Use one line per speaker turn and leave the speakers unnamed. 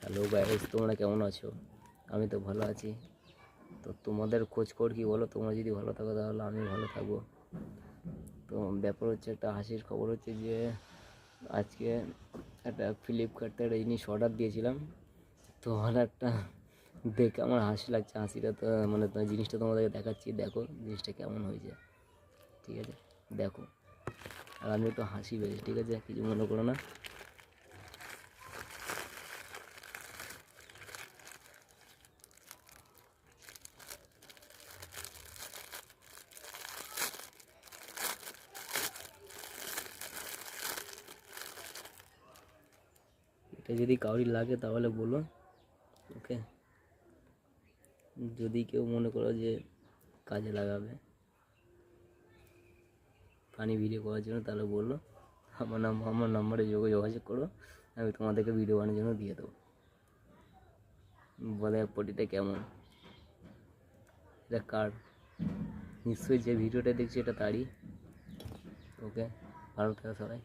Hello guys, তোমরা কেমন আছো? আমি তো ভালো আছি। তো তোমাদের খোঁজ খবর কি বলো? তোমরা যদি ভালো থাকো তাহলে আমি ভালো থাকবো। তো ব্যাপার হচ্ছে, একটা হাসির খবর হচ্ছে যে আজকে একটা ফ্লিপকার্ট থেকে একটা জিনিস অর্ডার দিয়েছিলাম। তো অর্ডারটা দেখে আমার হাসি লাগছে। হাসিটা তো মানে জিনিসটা তোমাদেরকে দেখাচ্ছি, দেখো জিনিসটা কেমন হয়েছে। ঠিক আছে, দেখো। আর আমি একটু হাসি পেয়েছি, ঠিক আছে, কিছু মনে করো না। এটা যদি কাউরির লাগে তাহলে বলো, ওকে? যদি কেউ মনে করো যে কাজে লাগাবে ফানি ভিডিও করার জন্য, তাহলে বললো, আমার নাম্বারে যোগাযোগ করো। আমি তোমাদেরকে ভিডিও বানানোর জন্য দিয়ে দেবো। বলে পটিটা কেমন, এটা কার? নিশ্চয়ই যে ভিডিওটা দেখছি এটা তারই। ওকে, ভালো থাকো সবাই।